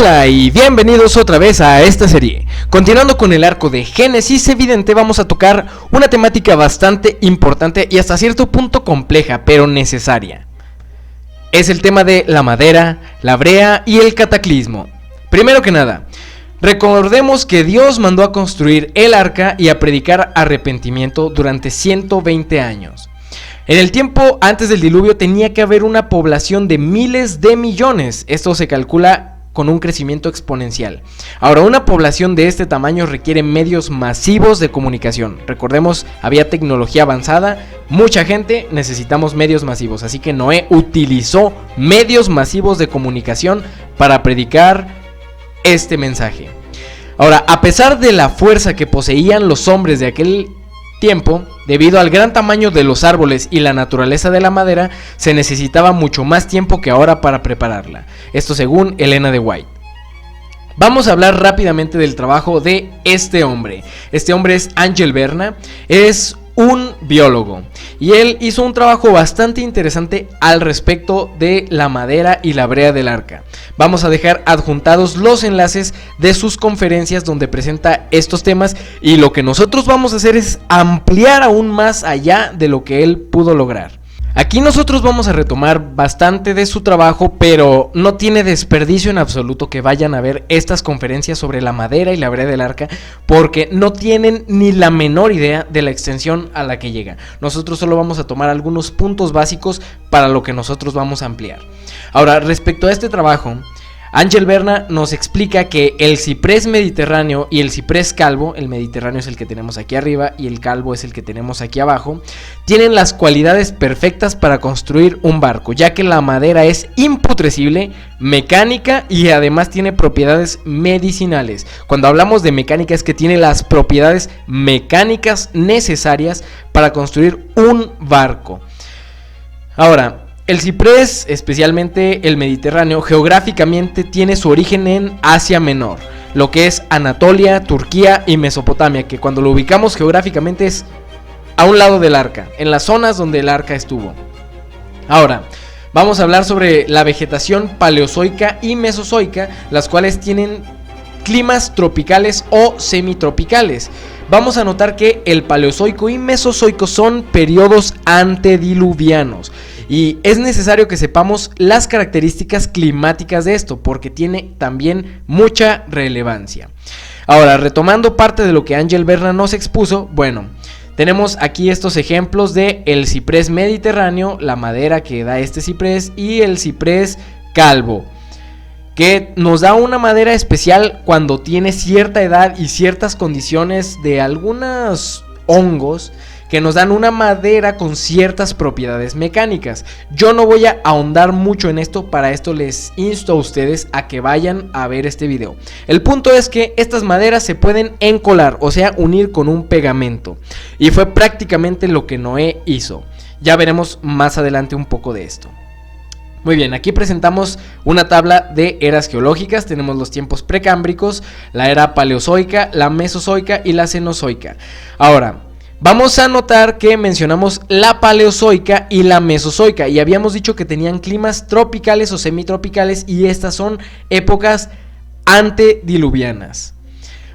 Hola y bienvenidos otra vez a esta serie. Continuando con el arco de Génesis, evidente vamos a tocar una temática bastante importante y hasta cierto punto compleja, pero necesaria. Es el tema de la madera, la brea y el cataclismo. Primero que nada, recordemos que Dios mandó a construir el arca y a predicar arrepentimiento durante 120 años. En el tiempo antes del diluvio tenía que haber una población de miles de millones. Esto se calcula con un crecimiento exponencial. Ahora, una población de este tamaño requiere medios masivos de comunicación. Recordemos, había tecnología avanzada, mucha gente, necesitamos medios masivos. Así que Noé utilizó medios masivos de comunicación para predicar este mensaje. Ahora, a pesar de la fuerza que poseían los hombres de aquel tiempo, debido al gran tamaño de los árboles y la naturaleza de la madera, se necesitaba mucho más tiempo que ahora para prepararla. Esto según Elena de White. Vamos a hablar rápidamente del trabajo de este hombre. Este hombre es Ángel Berna, es un biólogo y él hizo un trabajo bastante interesante al respecto de la madera y la brea del arca. Vamos a dejar adjuntados los enlaces de sus conferencias donde presenta estos temas, y lo que nosotros vamos a hacer es ampliar aún más allá de lo que él pudo lograr. Aquí nosotros vamos a retomar bastante de su trabajo, pero no tiene desperdicio en absoluto que vayan a ver estas conferencias sobre la madera y la brea del arca, porque no tienen ni la menor idea de la extensión a la que llega. Nosotros solo vamos a tomar algunos puntos básicos para lo que nosotros vamos a ampliar. Ahora, respecto a este trabajo, Ángel Berna nos explica que el ciprés mediterráneo y el ciprés calvo, el mediterráneo es el que tenemos aquí arriba y el calvo es el que tenemos aquí abajo, tienen las cualidades perfectas para construir un barco, ya que la madera es imputrescible, mecánica y además tiene propiedades medicinales. Cuando hablamos de mecánica es que tiene las propiedades mecánicas necesarias para construir un barco. Ahora, el ciprés, especialmente el mediterráneo, geográficamente tiene su origen en Asia Menor, lo que es Anatolia, Turquía y Mesopotamia, que cuando lo ubicamos geográficamente es a un lado del arca, en las zonas donde el arca estuvo. Ahora, vamos a hablar sobre la vegetación paleozoica y mesozoica, las cuales tienen climas tropicales o semitropicales. Vamos a notar que el paleozoico y mesozoico son periodos antediluvianos. Y es necesario que sepamos las características climáticas de esto, porque tiene también mucha relevancia. Ahora, retomando parte de lo que Ángel Berna nos expuso, bueno, tenemos aquí estos ejemplos de el ciprés mediterráneo, la madera que da este ciprés, y el ciprés calvo, que nos da una madera especial cuando tiene cierta edad y ciertas condiciones de algunos hongos que nos dan una madera con ciertas propiedades mecánicas. Yo no voy a ahondar mucho en esto, para esto les insto a ustedes a que vayan a ver este video. El punto es que estas maderas se pueden encolar, o sea, unir con un pegamento, y fue prácticamente lo que Noé hizo. Ya veremos más adelante un poco de esto. Muy bien, aquí presentamos una tabla de eras geológicas. Tenemos los tiempos precámbricos, la era paleozoica, la mesozoica y la cenozoica. Ahora, vamos a notar que mencionamos la paleozoica y la mesozoica, y habíamos dicho que tenían climas tropicales o semitropicales, y estas son épocas antediluvianas.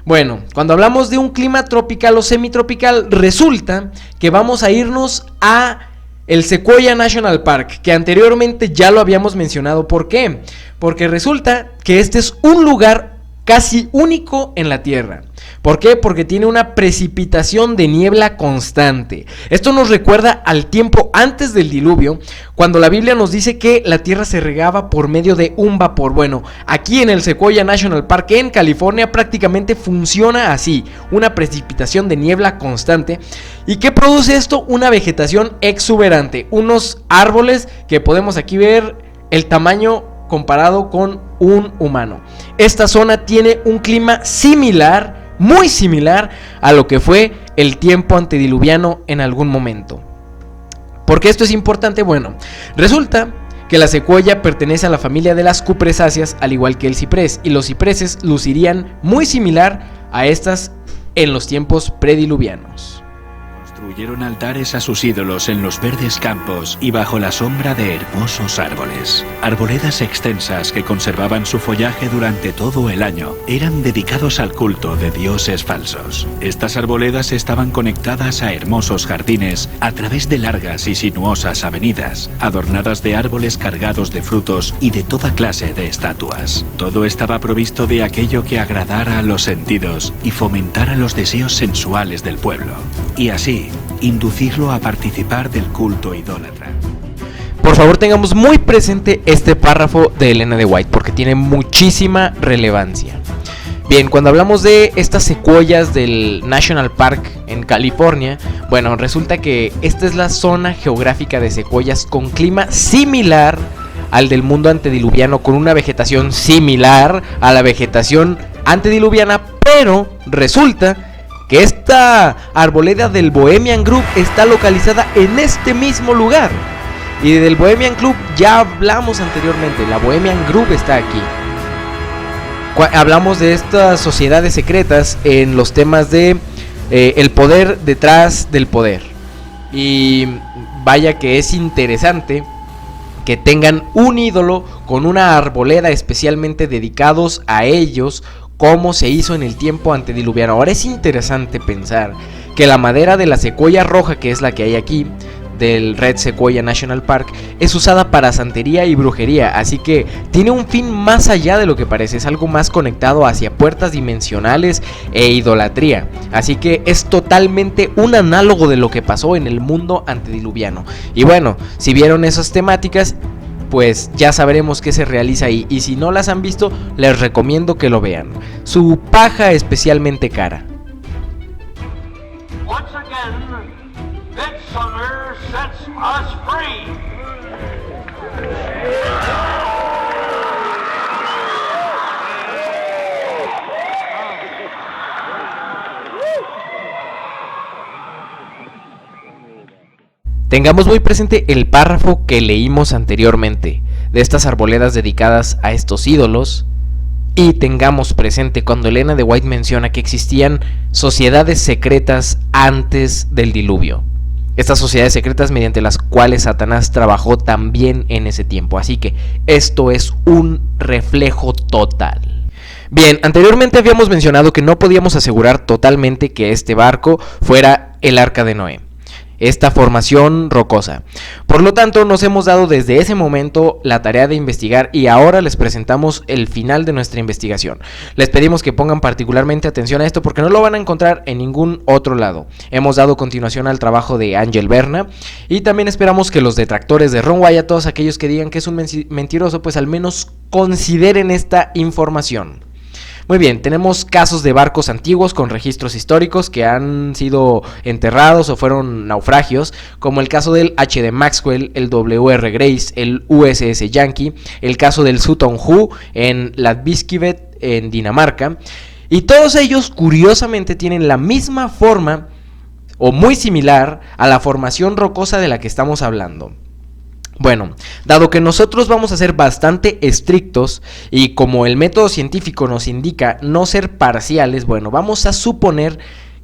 Bueno, cuando hablamos de un clima tropical o semitropical, resulta que vamos a irnos a el Sequoia National Park, que anteriormente ya lo habíamos mencionado. ¿Por qué? Porque resulta que este es un lugar casi único en la Tierra. ¿Por qué? Porque tiene una precipitación de niebla constante. Esto nos recuerda al tiempo antes del diluvio, cuando la Biblia nos dice que la Tierra se regaba por medio de un vapor. Bueno, aquí en el Sequoia National Park en California prácticamente funciona así, una precipitación de niebla constante. ¿Y qué produce esto? Una vegetación exuberante, unos árboles que podemos aquí ver el tamaño comparado con un humano. Esta zona tiene un clima similar, muy similar a lo que fue el tiempo antediluviano en algún momento. ¿Por qué esto es importante? Bueno, resulta que la secuoya pertenece a la familia de las cupresáceas, al igual que el ciprés, y los cipreses lucirían muy similar a estas en los tiempos prediluvianos. Construyeron altares a sus ídolos en los verdes campos y bajo la sombra de hermosos árboles. Arboledas extensas que conservaban su follaje durante todo el año eran dedicados al culto de dioses falsos. Estas arboledas estaban conectadas a hermosos jardines a través de largas y sinuosas avenidas, adornadas de árboles cargados de frutos y de toda clase de estatuas. Todo estaba provisto de aquello que agradara a los sentidos y fomentara los deseos sensuales del pueblo, y así inducirlo a participar del culto idólatra. Por favor, tengamos muy presente este párrafo de Elena de White porque tiene muchísima relevancia. Bien, cuando hablamos de estas secuoyas del National Park en California, bueno, resulta que esta es la zona geográfica de secuoyas con clima similar al del mundo antediluviano, con una vegetación similar a la vegetación antediluviana, pero resulta que esta arboleda del Bohemian Grove está localizada en este mismo lugar. Y del Bohemian Club ya hablamos anteriormente, la Bohemian Grove está aquí. Hablamos de estas sociedades secretas en los temas de el poder detrás del poder. Y vaya que es interesante que tengan un ídolo con una arboleda especialmente dedicados a ellos, como se hizo en el tiempo antediluviano. Ahora es interesante pensar que la madera de la secuoya roja, que es la que hay aquí, del Red Sequoia National Park, es usada para santería y brujería, así que tiene un fin más allá de lo que parece, es algo más conectado hacia puertas dimensionales e idolatría, así que es totalmente un análogo de lo que pasó en el mundo antediluviano. Y bueno, si vieron esas temáticas, pues ya sabremos qué se realiza ahí, y si no las han visto, les recomiendo que lo vean. Su paja especialmente cara. Once again, Midsummer sets us free. Tengamos muy presente el párrafo que leímos anteriormente de estas arboledas dedicadas a estos ídolos, y tengamos presente cuando Elena de White menciona que existían sociedades secretas antes del diluvio. Estas sociedades secretas mediante las cuales Satanás trabajó también en ese tiempo, así que esto es un reflejo total. Bien, anteriormente habíamos mencionado que no podíamos asegurar totalmente que este barco fuera el Arca de Noé, esta formación rocosa. Por lo tanto, nos hemos dado desde ese momento la tarea de investigar, y ahora les presentamos el final de nuestra investigación. Les pedimos que pongan particularmente atención a esto porque no lo van a encontrar en ningún otro lado. Hemos dado continuación al trabajo de Ángel Berna, y también esperamos que los detractores de Ron Wyatt, todos aquellos que digan que es un mentiroso, pues al menos consideren esta información. Muy bien, tenemos casos de barcos antiguos con registros históricos que han sido enterrados o fueron naufragios, como el caso del HD Maxwell, el WR Grace, el USS Yankee, el caso del Sutton Hoo en Ladviskvet en Dinamarca, y todos ellos curiosamente tienen la misma forma o muy similar a la formación rocosa de la que estamos hablando. Bueno, dado que nosotros vamos a ser bastante estrictos y como el método científico nos indica no ser parciales, bueno, vamos a suponer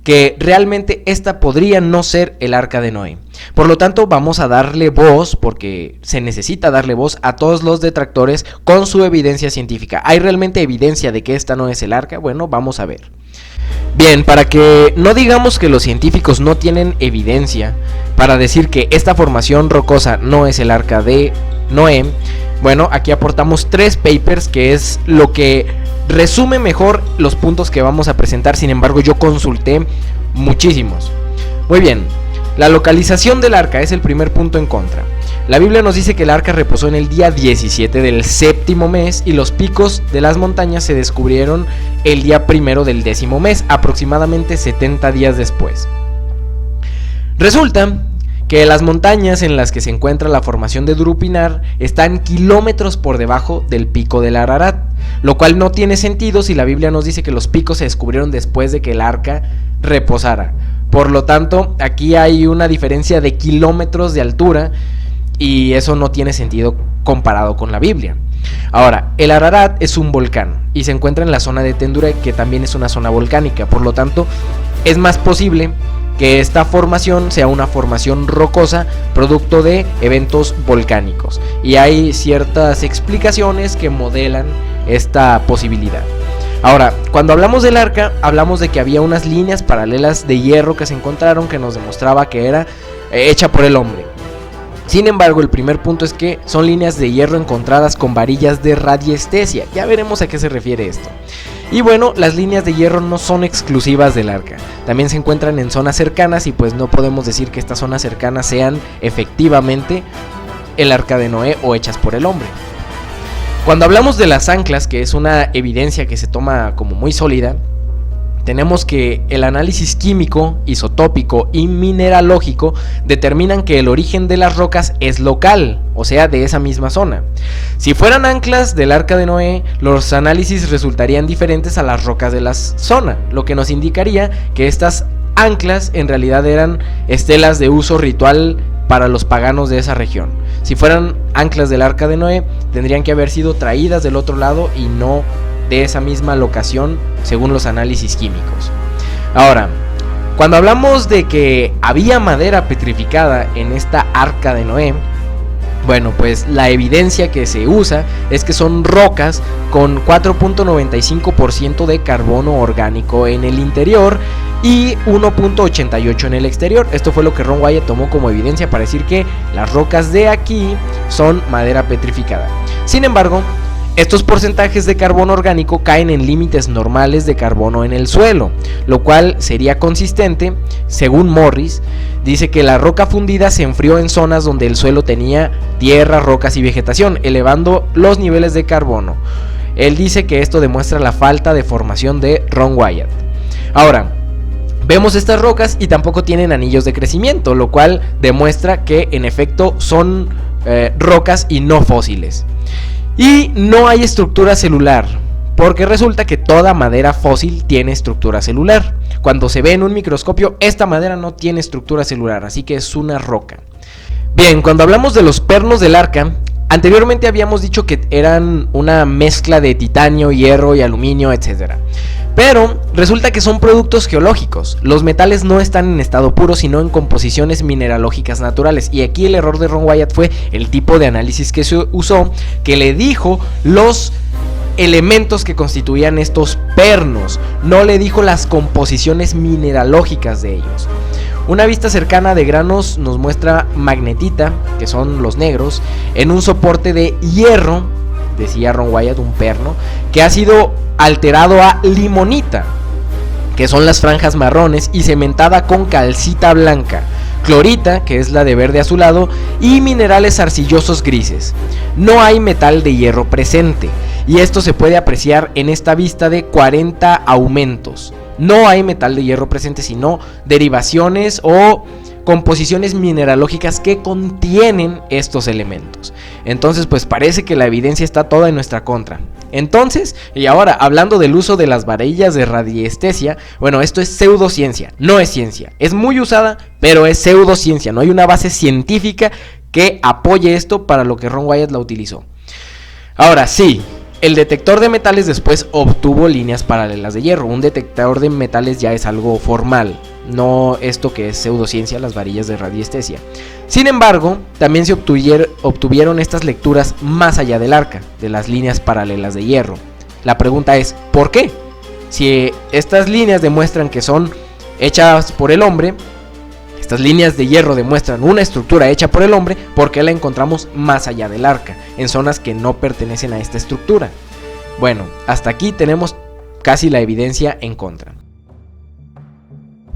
que realmente esta podría no ser el Arca de Noé. Por lo tanto, vamos a darle voz, porque se necesita darle voz a todos los detractores con su evidencia científica. ¿Hay realmente evidencia de que esta no es el Arca? Bueno, vamos a ver. Bien, para que no digamos que los científicos no tienen evidencia para decir que esta formación rocosa no es el Arca de Noé, bueno, aquí aportamos 3 papers, que es lo que resume mejor los puntos que vamos a presentar. Sin embargo, yo consulté muchísimos. Muy bien, la localización del arca es el primer punto en contra. La Biblia nos dice que el arca reposó en el día 17 del 7º mes y los picos de las montañas se descubrieron el día 1 del 10º mes, aproximadamente 70 días después. Resulta que las montañas en las que se encuentra la formación de Drupinar están kilómetros por debajo del pico del Ararat, lo cual no tiene sentido si la Biblia nos dice que los picos se descubrieron después de que el arca reposara. Por lo tanto, aquí hay una diferencia de kilómetros de altura y eso no tiene sentido comparado con la Biblia. Ahora, el Ararat es un volcán y se encuentra en la zona de Tendure, que también es una zona volcánica. Por lo tanto, es más posible que esta formación sea una formación rocosa producto de eventos volcánicos. Y hay ciertas explicaciones que modelan esta posibilidad. Ahora, cuando hablamos del arca, hablamos de que había unas líneas paralelas de hierro que se encontraron que nos demostraba que era hecha por el hombre. Sin embargo, el primer punto es que son líneas de hierro encontradas con varillas de radiestesia. Ya veremos a qué se refiere esto. Y bueno, las líneas de hierro no son exclusivas del arca. También se encuentran en zonas cercanas y pues no podemos decir que estas zonas cercanas sean efectivamente el arca de Noé o hechas por el hombre. Cuando hablamos de las anclas, que es una evidencia que se toma como muy sólida, tenemos que el análisis químico, isotópico y mineralógico determinan que el origen de las rocas es local, o sea, de esa misma zona. Si fueran anclas del arca de Noé, los análisis resultarían diferentes a las rocas de la zona, lo que nos indicaría que estas anclas en realidad eran estelas de uso ritual para los paganos de esa región. Si fueran anclas del arca de Noé, tendrían que haber sido traídas del otro lado y no de esa misma locación según los análisis químicos. Ahora, cuando hablamos de que había madera petrificada en esta arca de Noé, bueno, pues la evidencia que se usa es que son rocas con 4.95% de carbono orgánico en el interior y 1.88 en el exterior. Esto fue lo que Ron Wyatt tomó como evidencia para decir que las rocas de aquí son madera petrificada. Sin embargo, estos porcentajes de carbono orgánico caen en límites normales de carbono en el suelo, lo cual sería consistente, según Morris, dice que la roca fundida se enfrió en zonas donde el suelo tenía tierra, rocas y vegetación, elevando los niveles de carbono. Él dice que esto demuestra la falta de formación de Ron Wyatt. Ahora, vemos estas rocas y tampoco tienen anillos de crecimiento, lo cual demuestra que en efecto son rocas y no fósiles. Y no hay estructura celular, porque resulta que toda madera fósil tiene estructura celular. Cuando se ve en un microscopio, esta madera no tiene estructura celular, así que es una roca. Bien, cuando hablamos de los pernos del arca, anteriormente habíamos dicho que eran una mezcla de titanio, hierro y aluminio, etc. Pero resulta que son productos geológicos. Los metales no están en estado puro, sino en composiciones mineralógicas naturales. Y aquí el error de Ron Wyatt fue el tipo de análisis que se usó, que le dijo los elementos que constituían estos pernos, no le dijo las composiciones mineralógicas de ellos. Una vista cercana de granos nos muestra magnetita, que son los negros, en un soporte de hierro, decía Ron Wyatt, un perno, que ha sido alterado a limonita, que son las franjas marrones, y cementada con calcita blanca, clorita, que es la de verde azulado, y minerales arcillosos grises. No hay metal de hierro presente, y esto se puede apreciar en esta vista de 40 aumentos. No hay metal de hierro presente, sino derivaciones o composiciones mineralógicas que contienen estos elementos. Entonces, pues parece que la evidencia está toda en nuestra contra. Entonces, y ahora hablando del uso de las varillas de radiestesia, bueno, esto es pseudociencia, no es ciencia. Es muy usada, pero es pseudociencia. No hay una base científica que apoye esto para lo que Ron Wyatt la utilizó. Ahora sí, el detector de metales después obtuvo líneas paralelas de hierro. Un detector de metales ya es algo formal, no esto que es pseudociencia, las varillas de radiestesia. Sin embargo, también se obtuvieron estas lecturas más allá del arca, de las líneas paralelas de hierro. La pregunta es, ¿por qué? Si estas líneas demuestran que son hechas por el hombre, estas líneas de hierro demuestran una estructura hecha por el hombre, ¿por qué la encontramos más allá del arca, en zonas que no pertenecen a esta estructura? Bueno, hasta aquí tenemos casi la evidencia en contra.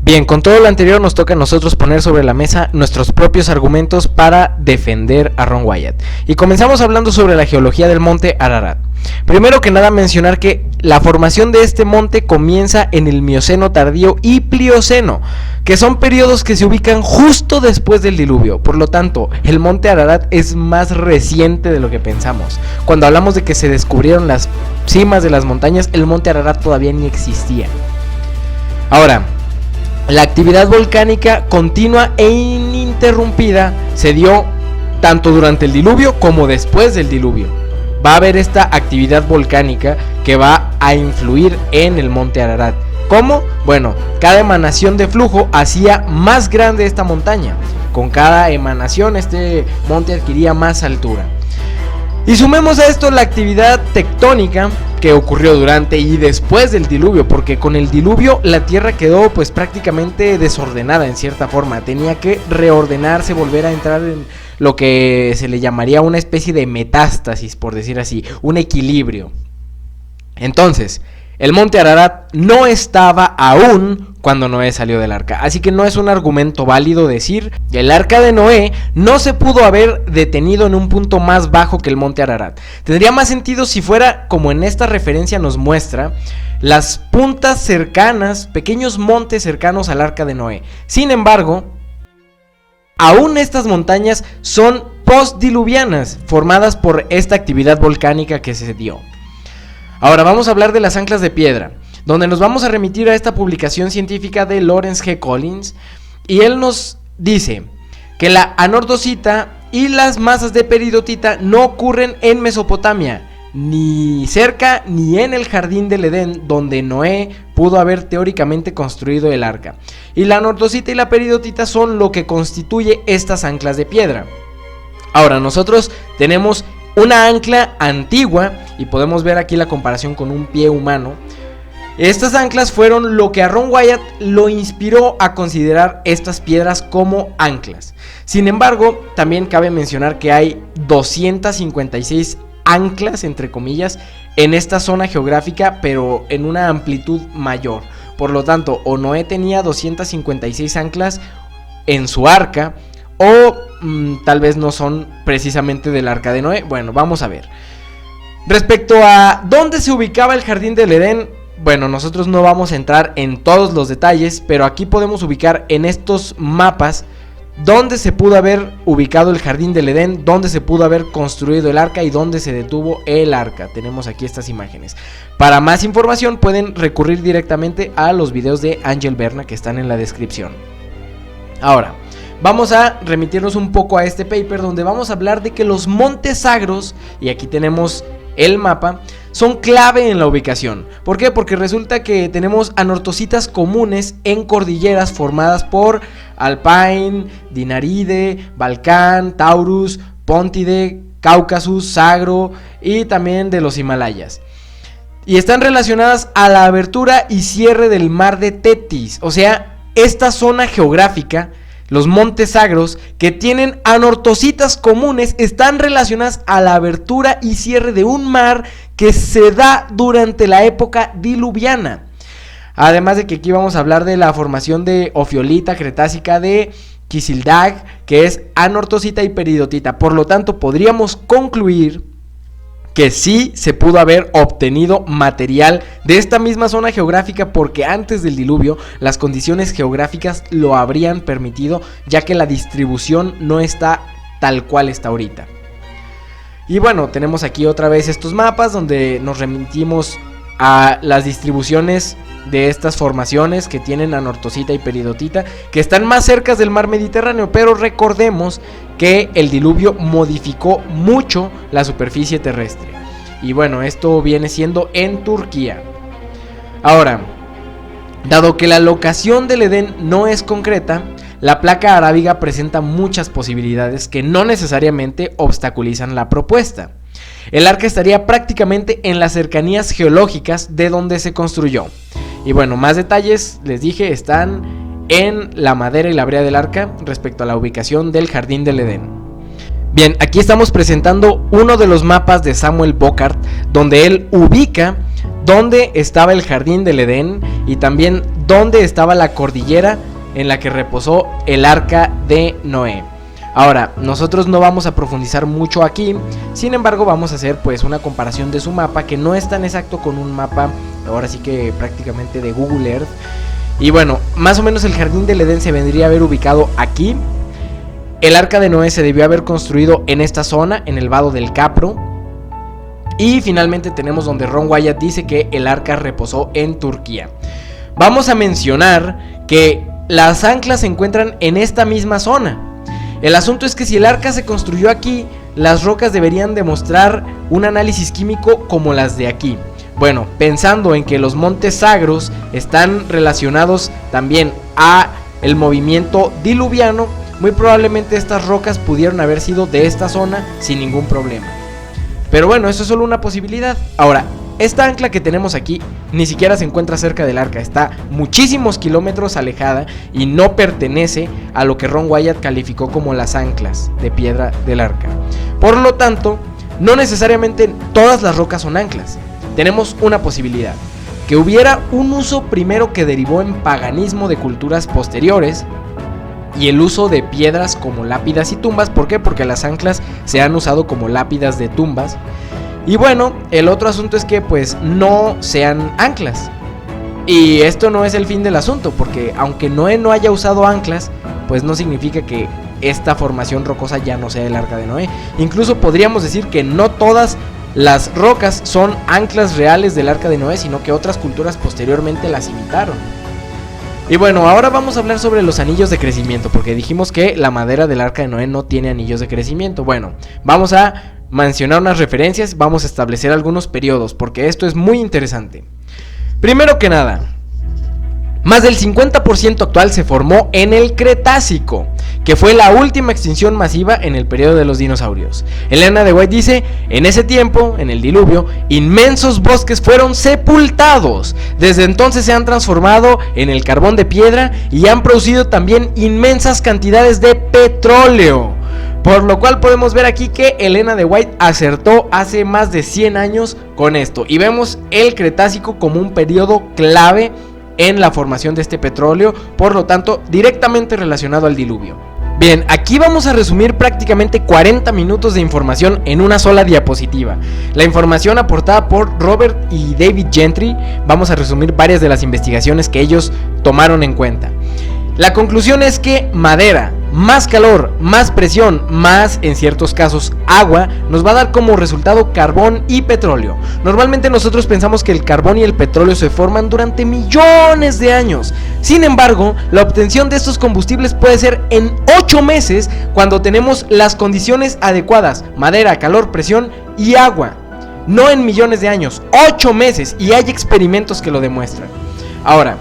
Bien, con todo lo anterior nos toca a nosotros poner sobre la mesa nuestros propios argumentos para defender a Ron Wyatt. Y comenzamos hablando sobre la geología del monte Ararat. Primero que nada mencionar que la formación de este monte comienza en el Mioceno tardío y Plioceno, que son periodos que se ubican justo después del diluvio. Por lo tanto, el monte Ararat es más reciente de lo que pensamos. Cuando hablamos de que se descubrieron las cimas de las montañas, el monte Ararat todavía ni existía. Ahora, la actividad volcánica continua e ininterrumpida se dio tanto durante el diluvio como después del diluvio. Va a haber esta actividad volcánica que va a influir en el monte Ararat. ¿Cómo? Bueno, cada emanación de flujo hacía más grande esta montaña. Con cada emanación este monte adquiría más altura. Y sumemos a esto la actividad tectónica que ocurrió durante y después del diluvio, porque con el diluvio la tierra quedó pues prácticamente desordenada en cierta forma. Tenía que reordenarse, volver a entrar en lo que se le llamaría una especie de metástasis, por decir así, un equilibrio. Entonces, el monte Ararat no estaba aún cuando Noé salió del arca, así que no es un argumento válido decir que el arca de Noé no se pudo haber detenido en un punto más bajo que el monte Ararat. Tendría más sentido si fuera como en esta referencia nos muestra, las puntas cercanas, pequeños montes cercanos al arca de Noé. Sin embargo, aún estas montañas son postdiluvianas, formadas por esta actividad volcánica que se dio. Ahora vamos a hablar de las anclas de piedra, donde nos vamos a remitir a esta publicación científica de Lawrence G. Collins, y él nos dice que la anortosita y las masas de peridotita no ocurren en Mesopotamia, ni cerca ni en el jardín del Edén, donde Noé pudo haber teóricamente construido el arca. Y la anortosita y la peridotita son lo que constituye estas anclas de piedra. Ahora nosotros tenemos una ancla antigua y podemos ver aquí la comparación con un pie humano. Estas anclas fueron lo que a Ron Wyatt lo inspiró a considerar estas piedras como anclas. Sin embargo, también cabe mencionar que hay 256 anclas, entre comillas, en esta zona geográfica, pero en una amplitud mayor. Por lo tanto, o Noé tenía 256 anclas en su arca, o tal vez no son precisamente del arca de Noé. Bueno, vamos a ver. Respecto a dónde se ubicaba el jardín del Edén, bueno, nosotros no vamos a entrar en todos los detalles, pero aquí podemos ubicar en estos mapas dónde se pudo haber ubicado el jardín del Edén, dónde se pudo haber construido el arca y dónde se detuvo el arca. Tenemos aquí estas imágenes. Para más información pueden recurrir directamente a los videos de Ángel Berna que están en la descripción. Ahora, vamos a remitirnos un poco a este paper donde vamos a hablar de que los montes sagros, y aquí tenemos el mapa, son clave en la ubicación. ¿Por qué? Porque resulta que tenemos anortositas comunes en cordilleras formadas por Alpine, Dinaride, Balcán, Taurus, Póntide, Cáucaso, Sagro y también de los Himalayas. Y están relacionadas a la abertura y cierre del mar de Tetis. O sea, esta zona geográfica, los montes sagros que tienen anortositas comunes, están relacionadas a la abertura y cierre de un mar que se da durante la época diluviana. Además de que aquí vamos a hablar de la formación de ofiolita cretácica de Kizildag, que es anortosita y peridotita. Por lo tanto, podríamos concluir que sí se pudo haber obtenido material de esta misma zona geográfica, porque antes del diluvio las condiciones geográficas lo habrían permitido, ya que la distribución no está tal cual está ahorita. Y bueno, tenemos aquí otra vez estos mapas donde nos remitimos a las distribuciones de estas formaciones que tienen anortosita y peridotita, que están más cerca del mar Mediterráneo, pero recordemos que el diluvio modificó mucho la superficie terrestre. Y bueno, esto viene siendo en Turquía. Ahora, dado que la locación del Edén no es concreta, la placa arábiga presenta muchas posibilidades que no necesariamente obstaculizan la propuesta. El arca estaría prácticamente en las cercanías geológicas de donde se construyó. Y bueno, más detalles, les dije, están en la madera y la brea del arca respecto a la ubicación del jardín del Edén. Bien, aquí estamos presentando uno de los mapas de Samuel Bocart, donde él ubica dónde estaba el jardín del Edén y también dónde estaba la cordillera en la que reposó el arca de Noé. Ahora, nosotros no vamos a profundizar mucho aquí, sin embargo vamos a hacer pues una comparación de su mapa, que no es tan exacto con un mapa, ahora sí que prácticamente de Google Earth. Y bueno, más o menos el jardín del Edén se vendría a haber ubicado aquí. El arca de Noé se debió haber construido en esta zona, en el vado del Capro. Y finalmente tenemos donde Ron Wyatt dice que el arca reposó en Turquía. Vamos a mencionar que las anclas se encuentran en esta misma zona. El asunto es que si el arca se construyó aquí, las rocas deberían demostrar un análisis químico como las de aquí. Bueno, pensando en que los montes sagros están relacionados también a el movimiento diluviano, muy probablemente estas rocas pudieron haber sido de esta zona sin ningún problema. Pero bueno, eso es solo una posibilidad. Ahora, esta ancla que tenemos aquí ni siquiera se encuentra cerca del arca, está muchísimos kilómetros alejada y no pertenece a lo que Ron Wyatt calificó como las anclas de piedra del arca. Por lo tanto, no necesariamente todas las rocas son anclas. Tenemos una posibilidad, que hubiera un uso primero que derivó en paganismo de culturas posteriores y el uso de piedras como lápidas y tumbas. ¿Por qué? Porque las anclas se han usado como lápidas de tumbas. Y bueno, el otro asunto es que pues no sean anclas. Y esto no es el fin del asunto, porque aunque Noé no haya usado anclas, pues no significa que esta formación rocosa ya no sea el arca de Noé. Incluso podríamos decir que no todas las rocas son anclas reales del arca de Noé, sino que otras culturas posteriormente las imitaron. Y bueno, ahora vamos a hablar sobre los anillos de crecimiento, porque dijimos que la madera del arca de Noé no tiene anillos de crecimiento. Bueno, vamos a mencionar unas referencias, vamos a establecer algunos periodos, porque esto es muy interesante. Primero que nada, más del 50% actual se formó en el Cretácico, que fue la última extinción masiva en el periodo de los dinosaurios. Elena de White dice: en ese tiempo, en el diluvio, inmensos bosques fueron sepultados. Desde entonces se han transformado en el carbón de piedra y han producido también inmensas cantidades de petróleo. Por lo cual podemos ver aquí que Elena de White acertó hace más de 100 años con esto. Y vemos el Cretácico como un periodo clave en la formación de este petróleo, por lo tanto directamente relacionado al diluvio. Bien, aquí vamos a resumir prácticamente 40 minutos de información en una sola diapositiva. La información aportada por Robert y David Gentry, vamos a resumir varias de las investigaciones que ellos tomaron en cuenta. La conclusión es que madera, más calor, más presión, más en ciertos casos agua, nos va a dar como resultado carbón y petróleo. Normalmente nosotros pensamos que el carbón y el petróleo se forman durante millones de años. Sin embargo, la obtención de estos combustibles puede ser en 8 meses cuando tenemos las condiciones adecuadas: madera, calor, presión y agua. No en millones de años, 8 meses, y hay experimentos que lo demuestran. Ahora,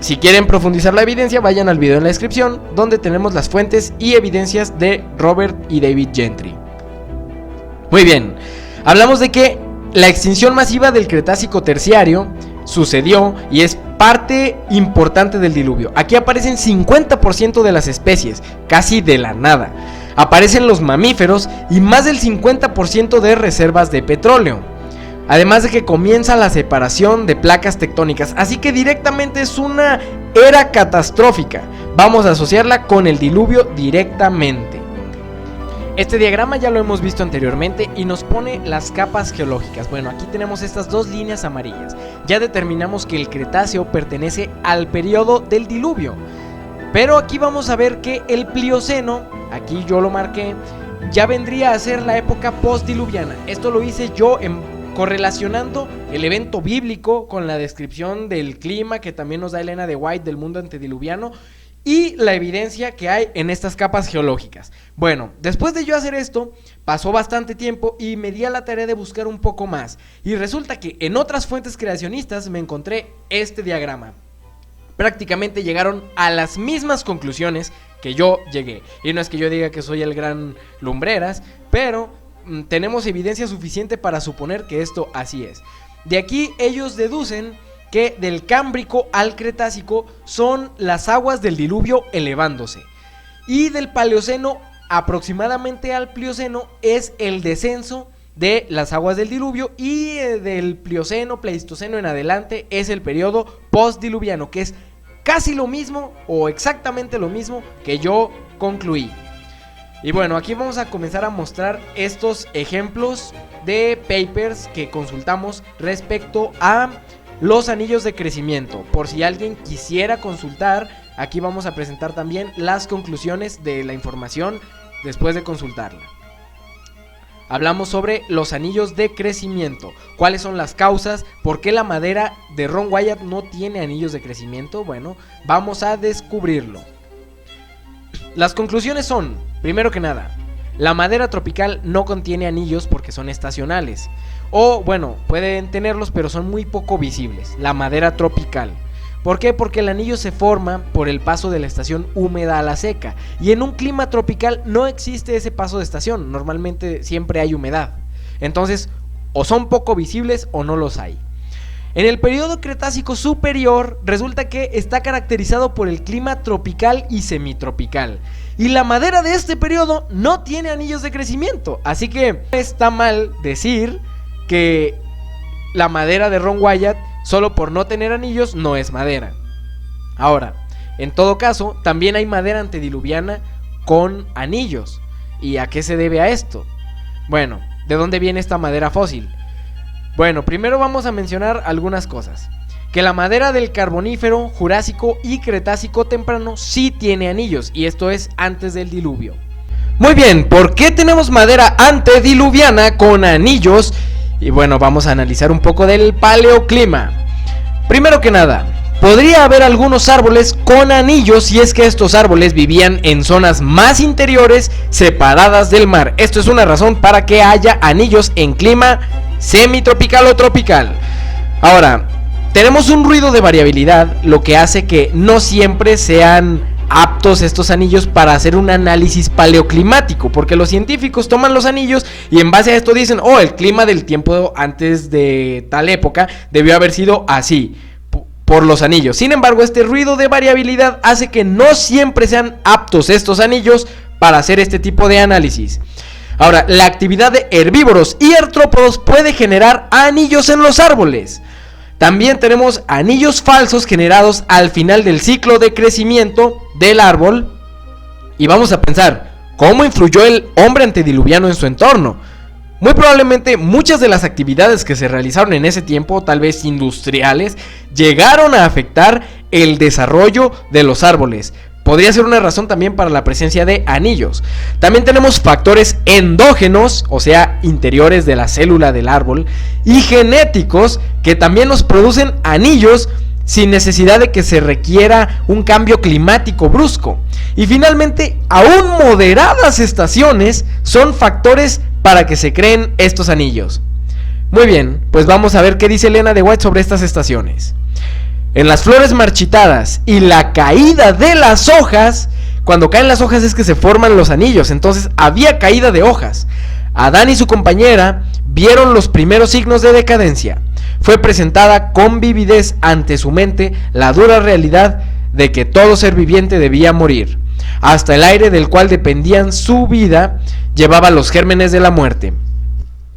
si quieren profundizar la evidencia, vayan al video en la descripción, donde tenemos las fuentes y evidencias de Robert y David Gentry. Muy bien, hablamos de que la extinción masiva del Cretácico terciario sucedió y es parte importante del diluvio. Aquí aparecen 50% de las especies, casi de la nada. Aparecen los mamíferos y más del 50% de reservas de petróleo. Además de que comienza la separación de placas tectónicas, así que directamente es una era catastrófica. Vamos a asociarla con el diluvio directamente. Este diagrama ya lo hemos visto anteriormente y nos pone las capas geológicas. Bueno, aquí tenemos estas dos líneas amarillas. Ya determinamos que el Cretáceo pertenece al periodo del diluvio. Pero aquí vamos a ver que el Plioceno, aquí yo lo marqué, ya vendría a ser la época postdiluviana. Esto lo hice yo correlacionando el evento bíblico con la descripción del clima que también nos da Elena de White del mundo antediluviano y la evidencia que hay en estas capas geológicas. Bueno, después de yo hacer esto, pasó bastante tiempo y me di a la tarea de buscar un poco más. Y resulta que en otras fuentes creacionistas me encontré este diagrama. Prácticamente llegaron a las mismas conclusiones que yo llegué. Y no es que yo diga que soy el gran lumbreras, pero tenemos evidencia suficiente para suponer que esto así es. De aquí ellos deducen que del Cámbrico al Cretácico son las aguas del diluvio elevándose, y del Paleoceno aproximadamente al Plioceno es el descenso de las aguas del diluvio, y del Plioceno, Pleistoceno en adelante es el periodo postdiluviano, que es casi lo mismo o exactamente lo mismo que yo concluí. Y bueno, aquí vamos a comenzar a mostrar estos ejemplos de papers que consultamos respecto a los anillos de crecimiento. Por si alguien quisiera consultar, aquí vamos a presentar también las conclusiones de la información después de consultarla. Hablamos sobre los anillos de crecimiento, cuáles son las causas, por qué la madera de Ron Wyatt no tiene anillos de crecimiento. Bueno, vamos a descubrirlo. Las conclusiones son, primero que nada, La madera tropical no contiene anillos porque son estacionales. O bueno, pueden tenerlos pero son muy poco visibles. La madera tropical. ¿Por qué? Porque el anillo se forma por el paso de la estación húmeda a la seca. Y en un clima tropical no existe ese paso de estación. Normalmente siempre hay humedad. Entonces, o son poco visibles o no los hay. En el periodo Cretácico superior resulta que está caracterizado por el clima tropical y semitropical. Y la madera de este periodo no tiene anillos de crecimiento. Así que está mal decir que la madera de Ron Wyatt, solo por no tener anillos, no es madera. Ahora, en todo caso, también hay madera antediluviana con anillos. ¿Y a qué se debe a esto? Bueno, ¿de dónde viene esta madera fósil? Bueno, primero vamos a mencionar algunas cosas. Que la madera del Carbonífero, Jurásico y Cretácico temprano sí tiene anillos, y esto es antes del diluvio. Muy bien, ¿por qué tenemos madera antediluviana con anillos? Y bueno, vamos a analizar un poco del paleoclima. Primero que nada, podría haber algunos árboles con anillos si es que estos árboles vivían en zonas más interiores separadas del mar. Esto es una razón para que haya anillos en clima semitropical o tropical. Ahora, tenemos un ruido de variabilidad, lo que hace que no siempre sean aptos estos anillos para hacer un análisis paleoclimático, porque los científicos toman los anillos y en base a esto dicen, oh, el clima del tiempo antes de tal época debió haber sido así, por los anillos. Sin embargo, este ruido de variabilidad hace que no siempre sean aptos estos anillos para hacer este tipo de análisis. Ahora, la actividad de herbívoros y artrópodos puede generar anillos en los árboles. También tenemos anillos falsos generados al final del ciclo de crecimiento del árbol. Y vamos a pensar, ¿cómo influyó el hombre antediluviano en su entorno? Muy probablemente muchas de las actividades que se realizaron en ese tiempo, tal vez industriales, llegaron a afectar el desarrollo de los árboles. Podría ser una razón también para la presencia de anillos. También tenemos factores endógenos, o sea, interiores de la célula del árbol, y genéticos que también nos producen anillos sin necesidad de que se requiera un cambio climático brusco. Y finalmente, aún moderadas estaciones son factores para que se creen estos anillos. Muy bien, pues vamos a ver qué dice Elena de White sobre estas estaciones. En las flores marchitadas y la caída de las hojas, cuando caen las hojas es que se forman los anillos, entonces había caída de hojas. Adán y su compañera vieron los primeros signos de decadencia. Fue presentada con vividez ante su mente la dura realidad de que todo ser viviente debía morir. Hasta el aire del cual dependían su vida llevaba los gérmenes de la muerte.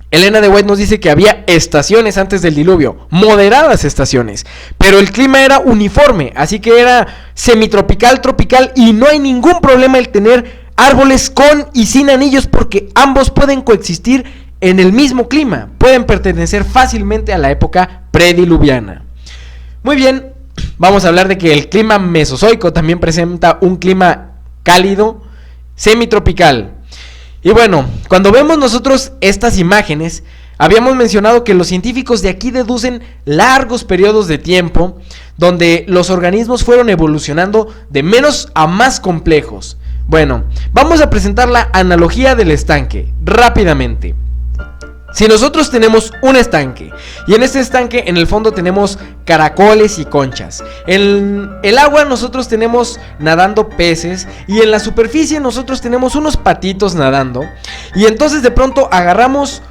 Elena de White nos dice que había estaciones antes del diluvio, moderadas estaciones, pero el clima era uniforme, así que era semitropical, tropical, y no hay ningún problema el tener árboles con y sin anillos porque ambos pueden coexistir en el mismo clima, pueden pertenecer fácilmente a la época prediluviana. Muy bien, vamos a hablar de que el clima mesozoico también presenta un clima cálido, semitropical. Y bueno, cuando vemos nosotros estas imágenes, habíamos mencionado que los científicos de aquí deducen largos periodos de tiempo donde los organismos fueron evolucionando de menos a más complejos. Bueno, vamos a presentar la analogía del estanque rápidamente. Si nosotros tenemos un estanque y en este estanque en el fondo tenemos caracoles y conchas, en el agua nosotros tenemos nadando peces y en la superficie nosotros tenemos unos patitos nadando, y entonces de pronto agarramos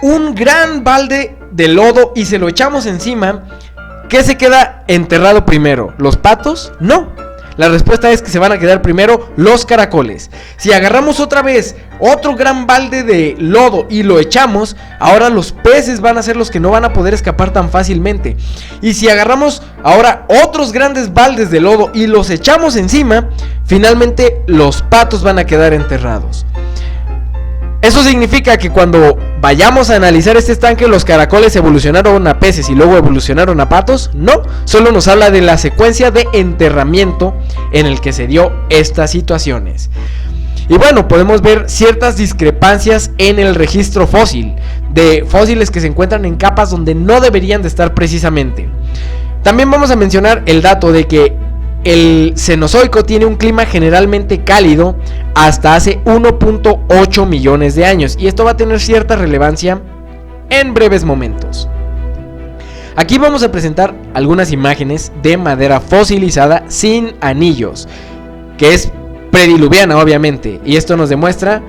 un gran balde de lodo y se lo echamos encima, ¿qué se queda enterrado primero? ¿Los patos? No. La respuesta es que se van a quedar primero los caracoles. Si agarramos otra vez otro gran balde de lodo y lo echamos, ahora los peces van a ser los que no van a poder escapar tan fácilmente. Y si agarramos ahora otros grandes baldes de lodo y los echamos encima, finalmente los patos van a quedar enterrados. Eso significa que cuando vayamos a analizar este estanque, los caracoles evolucionaron a peces y luego evolucionaron a patos. No, solo nos habla de la secuencia de enterramiento en el que se dio estas situaciones. Y bueno, podemos ver ciertas discrepancias en el registro fósil, de fósiles que se encuentran en capas donde no deberían de estar precisamente. También vamos a mencionar el dato de que el Cenozoico tiene un clima generalmente cálido hasta hace 1.8 millones de años, y esto va a tener cierta relevancia en breves momentos. Aquí vamos a presentar algunas imágenes de madera fosilizada sin anillos, que es prediluviana obviamente, y esto nos demuestra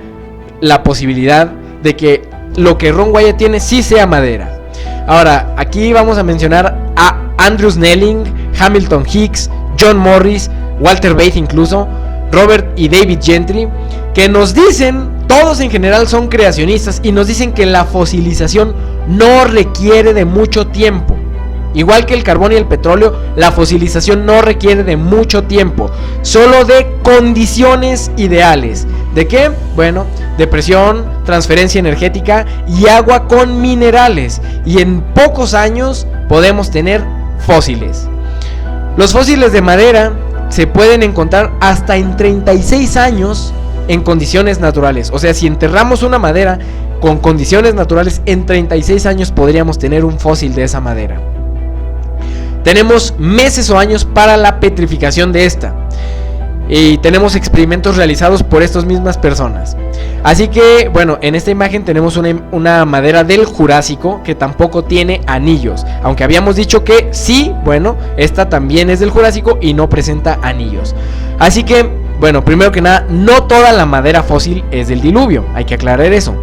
la posibilidad de que lo que Ron Wyatt tiene sí sea madera. Ahora, aquí vamos a mencionar a Andrew Snelling, Hamilton Hicks, John Morris, Walter Bates incluso, Robert y David Gentry, que nos dicen, todos en general son creacionistas, y nos dicen que la fosilización no requiere de mucho tiempo. Igual que el carbón y el petróleo, la fosilización no requiere de mucho tiempo, solo de condiciones ideales. ¿De qué? Bueno, de presión, transferencia energética y agua con minerales. Y en pocos años podemos tener fósiles. Los fósiles de madera se pueden encontrar hasta en 36 años en condiciones naturales. O sea, si enterramos una madera con condiciones naturales, en 36 años podríamos tener un fósil de esa madera. Tenemos meses o años para la petrificación de esta, y tenemos experimentos realizados por estas mismas personas. Así que, bueno, en esta imagen tenemos una madera del Jurásico que tampoco tiene anillos, aunque habíamos dicho que sí, bueno, esta también es del Jurásico y no presenta anillos. Así que, bueno, primero que nada, no toda la madera fósil es del diluvio, hay que aclarar eso.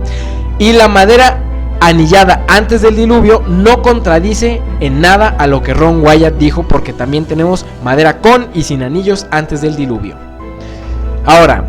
Y la madera anillada antes del diluvio no contradice en nada a lo que Ron Wyatt dijo, porque también tenemos madera con y sin anillos antes del diluvio. Ahora,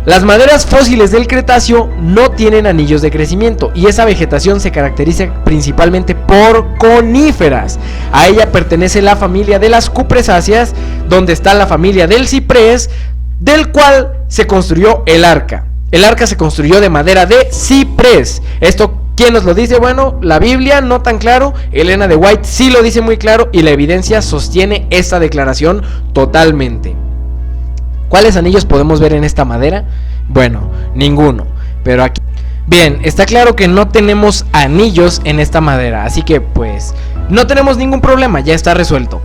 las maderas fósiles del Cretáceo no tienen anillos de crecimiento, y esa vegetación se caracteriza principalmente por coníferas. A ella pertenece la familia de las cupresáceas, donde está la familia del ciprés, del cual se construyó el arca. El arca se construyó de madera de ciprés. Esto, ¿quién nos lo dice? Bueno, la Biblia no tan claro, Elena de White sí lo dice muy claro, y la evidencia sostiene esta declaración totalmente. ¿Cuáles anillos podemos ver en esta madera? Bueno, ninguno, pero aquí... Bien, está claro que no tenemos anillos en esta madera, así que pues no tenemos ningún problema, ya está resuelto.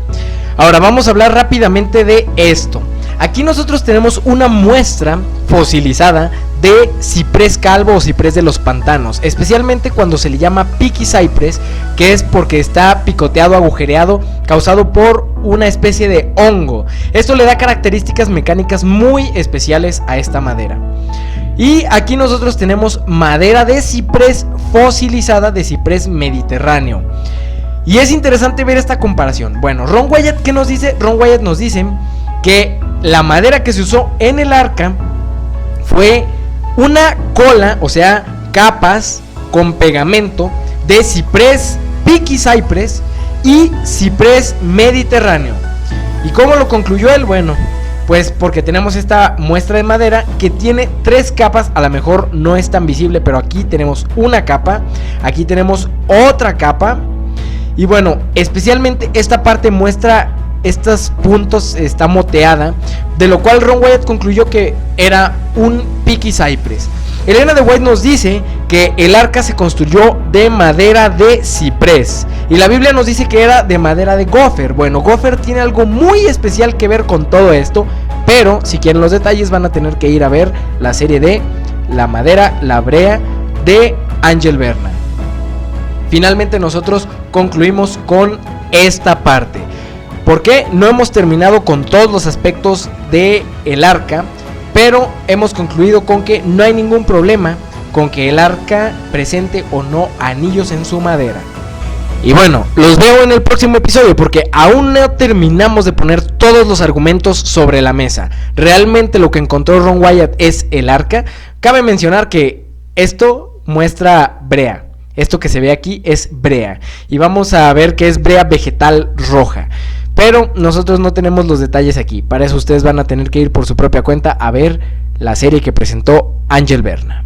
Ahora vamos a hablar rápidamente de esto. Aquí nosotros tenemos una muestra fosilizada de ciprés calvo o ciprés de los pantanos, especialmente cuando se le llama picky cypress, que es porque está picoteado, agujereado, causado por una especie de hongo. Esto le da características mecánicas muy especiales a esta madera. Y aquí nosotros tenemos madera de ciprés fosilizada, de ciprés mediterráneo. Y es interesante ver esta comparación. Bueno, Ron Wyatt, ¿qué nos dice? Ron Wyatt nos dice que la madera que se usó en el arca fue una cola, o sea, capas con pegamento de ciprés picky cypress y ciprés mediterráneo. ¿Y cómo lo concluyó él? Bueno, pues porque tenemos esta muestra de madera que tiene 3 capas. A lo mejor no es tan visible, pero aquí tenemos una capa, aquí tenemos otra capa. Y bueno, especialmente esta parte muestra estos puntos, está moteada, de lo cual Ron Wyatt concluyó que era un picky cypress. Elena de White nos dice que el arca se construyó de madera de ciprés, y la Biblia nos dice que era de madera de gofer. Bueno, gofer tiene algo muy especial que ver con todo esto, pero si quieren los detalles van a tener que ir a ver la serie de La madera, la brea de Ángel Berna. Finalmente nosotros concluimos con esta parte. ¿Por qué? No hemos terminado con todos los aspectos de el arca, pero hemos concluido con que no hay ningún problema con que el arca presente o no anillos en su madera. Y bueno, los veo en el próximo episodio, porque aún no terminamos de poner todos los argumentos sobre la mesa. Realmente lo que encontró Ron Wyatt es el arca. Cabe mencionar que esto muestra brea. Esto que se ve aquí es brea, y vamos a ver que es brea vegetal roja. Pero nosotros no tenemos los detalles aquí. Para eso ustedes van a tener que ir por su propia cuenta a ver la serie que presentó Ángel Berna.